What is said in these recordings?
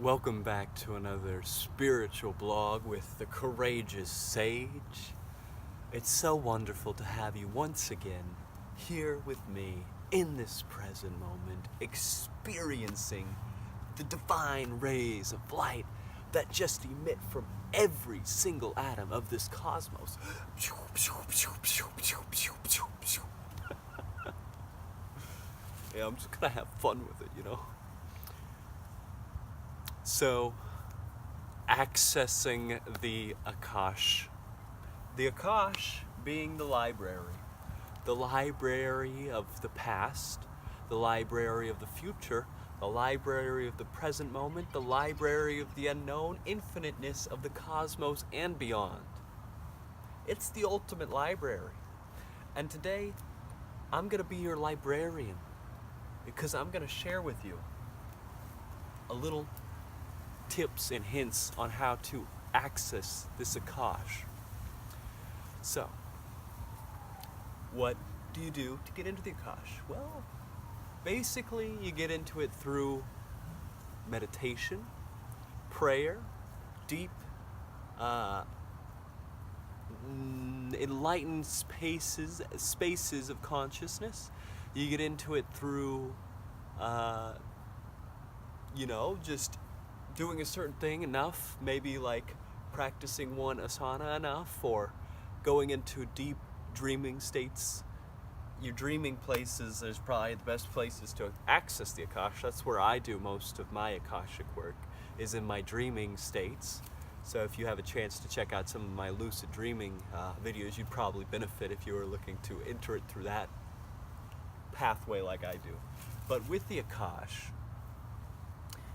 Welcome back to another spiritual blog with the courageous sage. It's so wonderful to have you once again here with me in this present moment, experiencing the divine rays of light that just emit from every single atom of this cosmos. Yeah, I'm just gonna have fun with it. So, accessing the Akasha. The Akasha being the library of the past, the library of the future, the library of the present moment, the library of the unknown, infiniteness of the cosmos and beyond. It's the ultimate library. And today, I'm going to be your librarian because I'm going to share with you a little tips and hints on how to access this Akasha. So, what do you do to get into the Akasha? Well, basically you get into it through meditation, prayer, deep, enlightened spaces of consciousness. You get into it through, just doing a certain thing enough, maybe like practicing one asana enough, or going into deep dreaming states. Your dreaming places is probably the best places to access the Akasha. That's where I do most of my Akashic work, is in my dreaming states. So if you have a chance to check out some of my lucid dreaming videos, you'd probably benefit if you were looking to enter it through that pathway like I do. But with the Akasha,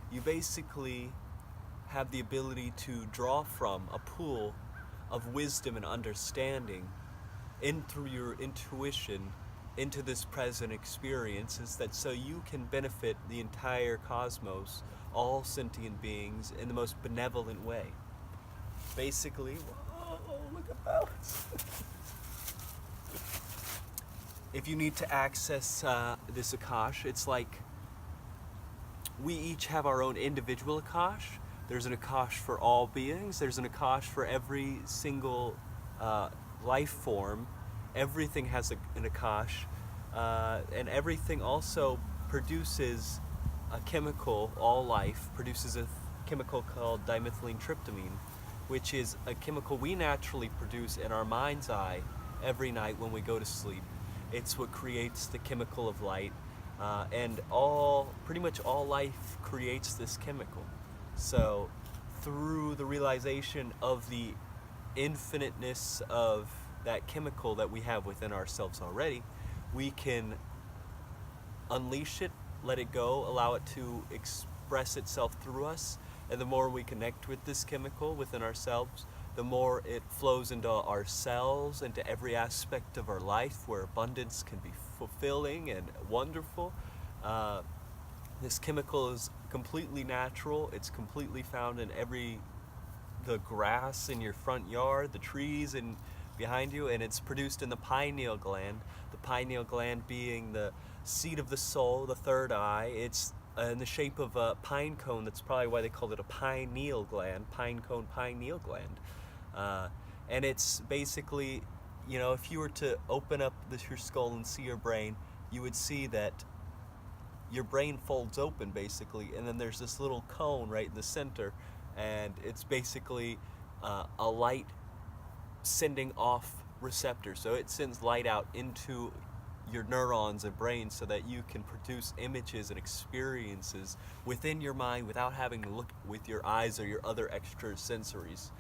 you basically have the ability to draw from a pool of wisdom and understanding in through your intuition into this present experiences, that so you can benefit the entire cosmos, all sentient beings, in the most benevolent way. Basically, whoa, look at balance. If you need to access this Akasha, it's like we each have our own individual Akasha. There's an Akasha for all beings. There's an Akasha for every single life form. Everything has an Akasha, and everything also produces a chemical. All life produces a chemical called dimethyltryptamine, which is a chemical we naturally produce in our mind's eye every night when we go to sleep. It's what creates the chemical of light. And pretty much all life creates this chemical. So through the realization of the infiniteness of that chemical that we have within ourselves already, we can unleash it, let it go, allow it to express itself through us. And the more we connect with this chemical within ourselves, the more it flows into our cells, into every aspect of our life, where abundance can be fulfilling and wonderful. This chemical is completely natural. It's completely found in the grass in your front yard, the trees behind you, and it's produced in the pineal gland. The pineal gland being the seat of the soul, the third eye. It's in the shape of a pine cone. That's probably why they call it a pineal gland, pine cone, pineal gland. And it's basically, if you were to open up your skull and see your brain, you would see that your brain folds open basically, and then there's this little cone right in the center, and it's basically a light sending off receptor. So it sends light out into your neurons and brain so that you can produce images and experiences within your mind without having to look with your eyes or your other extra sensories.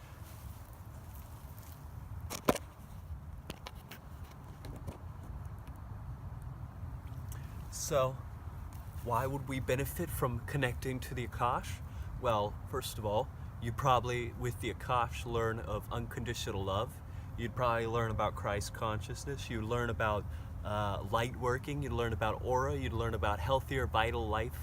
So, why would we benefit from connecting to the Akasha? Well, first of all, you probably, with the Akasha, learn of unconditional love. You'd probably learn about Christ consciousness. You'd learn about light working. You'd learn about aura. You'd learn about healthier, vital life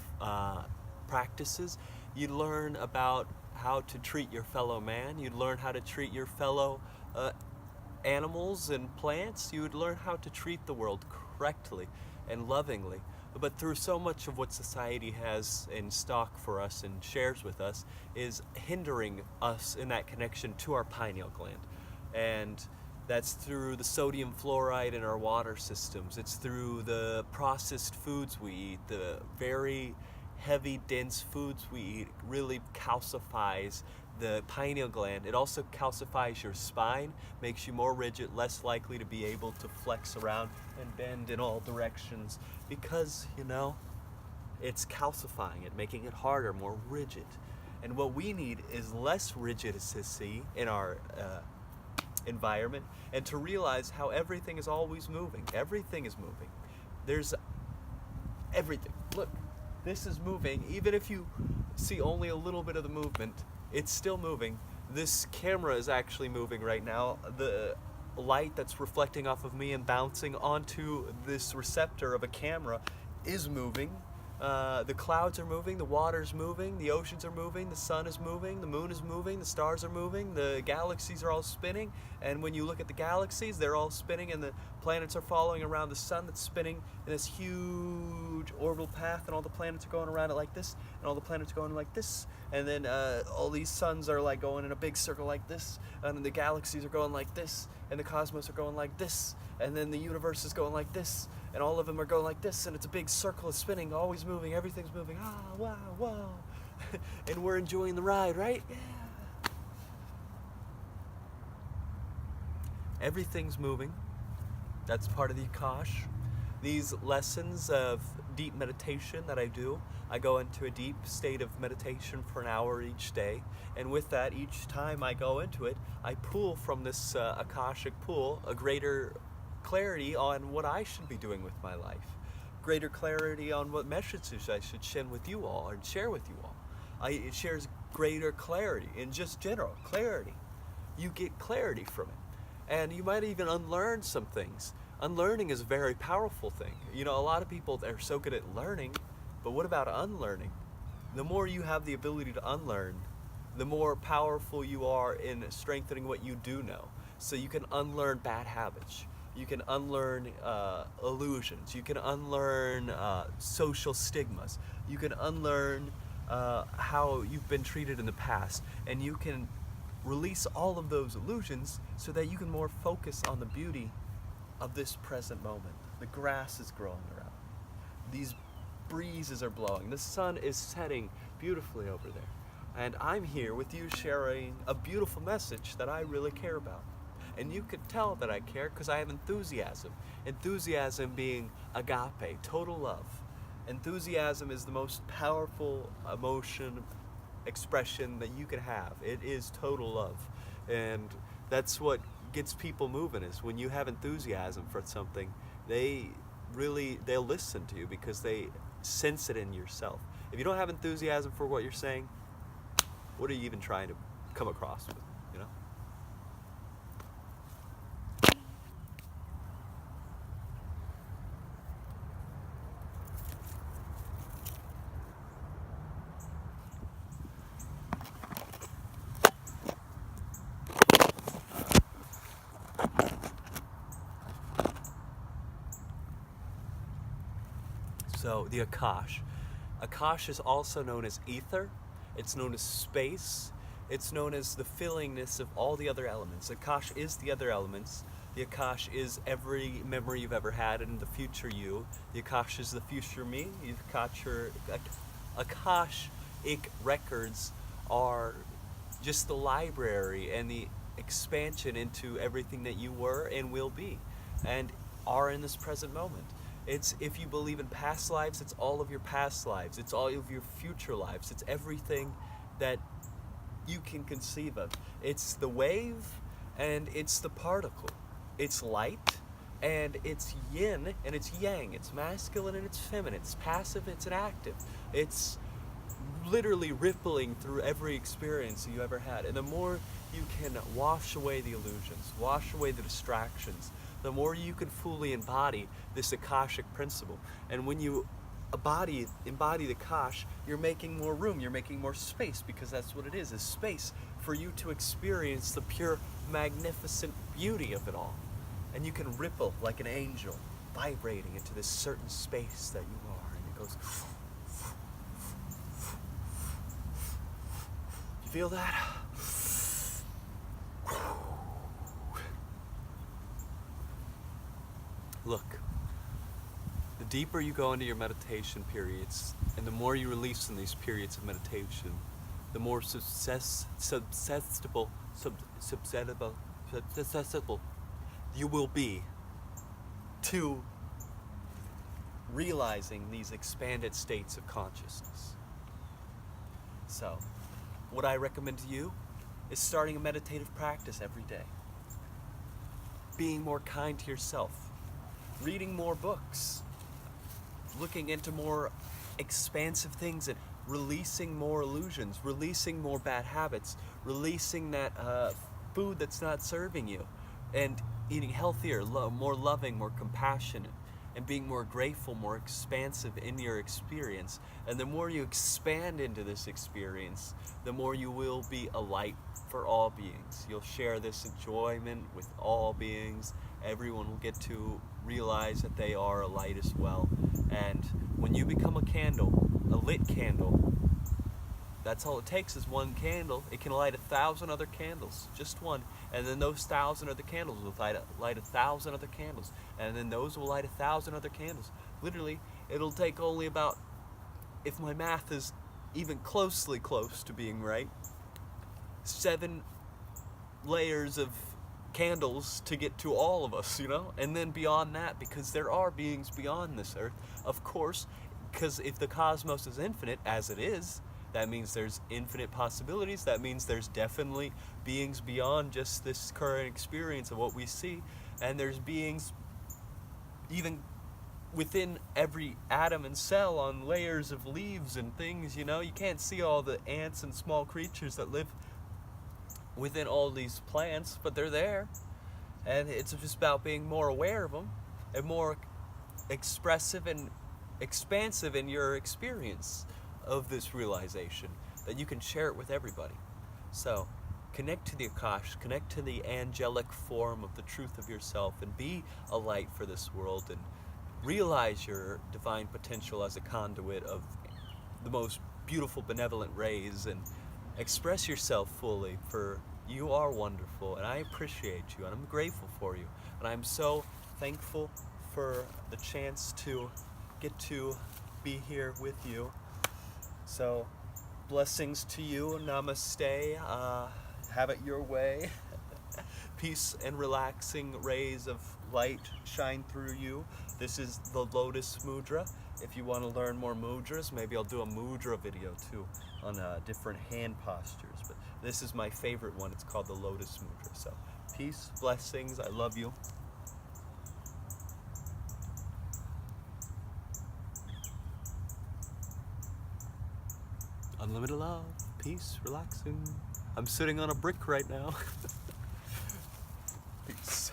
practices. You'd learn about how to treat your fellow man. You'd learn how to treat your fellow animals and plants. You would learn how to treat the world correctly and lovingly. But through so much of what society has in stock for us and shares with us is hindering us in that connection to our pineal gland. And that's through the sodium fluoride in our water systems. It's through the processed foods we eat, the very heavy, dense foods we eat really calcifies the pineal gland. It also calcifies your spine, makes you more rigid, less likely to be able to flex around and bend in all directions because, it's calcifying it, making it harder, more rigid. And what we need is less rigidity in our environment and to realize how everything is always moving. Everything is moving. There's everything. Look, this is moving. Even if you see only a little bit of the movement, it's still moving. This camera is actually moving right now. The light that's reflecting off of me and bouncing onto this receptor of a camera is moving. The clouds are moving, the water's moving, the oceans are moving, the sun is moving, the moon is moving, the stars are moving, the galaxies are all spinning, and when you look at the galaxies, they're all spinning and the planets are following around the sun that's spinning in this huge orbital path, and all the planets are going around it like this, and all the planets are going like this, and then all these suns are like going in a big circle like this, and then the galaxies are going like this, and the cosmos are going like this, and then the universe is going like this, and all of them are going like this, and it's a big circle, it's spinning, always moving, everything's moving, wow, wow. And we're enjoying the ride, right? Yeah. Everything's moving. That's part of the Akash. These lessons of deep meditation that I do, I go into a deep state of meditation for an hour each day, and with that, each time I go into it, I pull from this Akashic pool a greater clarity on what I should be doing with my life, greater clarity on what messages I should share with you all or share with you all. It shares greater clarity in just general clarity. You get clarity from it, and you might even unlearn some things. Unlearning is a very powerful thing. A lot of people are so good at learning, but what about unlearning? The more you have the ability to unlearn, the more powerful you are in strengthening what you do know. So you can unlearn bad habits. You can unlearn illusions. You can unlearn social stigmas. You can unlearn how you've been treated in the past. And you can release all of those illusions so that you can more focus on the beauty of this present moment. The grass is growing around. These breezes are blowing. The sun is setting beautifully over there. And I'm here with you sharing a beautiful message that I really care about. And you could tell that I care because I have enthusiasm. Enthusiasm being agape, total love. Enthusiasm is the most powerful emotion expression that you can have. It is total love. And that's what gets people moving, is when you have enthusiasm for something, they'll listen to you because they sense it in yourself. If you don't have enthusiasm for what you're saying, what are you even trying to come across with, So the Akash. Akash is also known as ether. It's known as space. It's known as the fillingness of all the other elements. Akash is the other elements. The Akash is every memory you've ever had and the future you. The Akash is the future me. The Akashic records are just the library and the expansion into everything that you were and will be and are in this present moment. It's, if you believe in past lives, it's all of your past lives. It's all of your future lives. It's everything that you can conceive of. It's the wave and it's the particle. It's light and it's yin and it's yang. It's masculine and it's feminine. It's passive, it's an active. It's literally rippling through every experience you ever had. And the more you can wash away the illusions, wash away the distractions, the more you can fully embody this Akashic principle. And when you embody the Akash, you're making more room, you're making more space, because that's what it is space for you to experience the pure, magnificent beauty of it all. And you can ripple like an angel, vibrating into this certain space that you are. goes. You feel that? Look, the deeper you go into your meditation periods, and the more you release in these periods of meditation, the more susceptible you will be to realizing these expanded states of consciousness. So, what I recommend to you is starting a meditative practice every day. Being more kind to yourself. Reading more books. Looking into more expansive things and releasing more illusions, releasing more bad habits, releasing that food that's not serving you, and eating healthier, more loving, more compassionate, and being more grateful, more expansive in your experience. And the more you expand into this experience, the more you will be a light for all beings. You'll share this enjoyment with all beings. Everyone will get to realize that they are a light as well. And when you become a candle, a lit candle, that's all it takes is one candle. It can light 1,000 other candles, just one. And then those 1,000 other candles will light 1,000 other candles. And then those will light 1,000 other candles. Literally, it'll take only about, if my math is even closely close to being right, 7 layers of candles to get to all of us, you know? And then beyond that, because there are beings beyond this earth, of course, because if the cosmos is infinite, as it is, that means there's infinite possibilities. That means there's definitely beings beyond just this current experience of what we see. And there's beings even within every atom and cell on layers of leaves and things, you know? You can't see all the ants and small creatures that live within all these plants, but they're there. And it's just about being more aware of them and more expressive and expansive in your experience of this realization, that you can share it with everybody. So connect to the Akasha, connect to the angelic form of the truth of yourself, and be a light for this world, and realize your divine potential as a conduit of the most beautiful benevolent rays, and express yourself fully, for you are wonderful, and I appreciate you, and I'm grateful for you, and I'm so thankful for the chance to get to be here with you. So, blessings to you, namaste, have it your way. Peace and relaxing rays of light shine through you. This is the Lotus Mudra. If you want to learn more mudras, maybe I'll do a mudra video too on different hand postures. But this is my favorite one. It's called the Lotus Mudra. So, peace, blessings, I love you. Unlimited love, peace, relaxing. I'm sitting on a brick right now. Peace.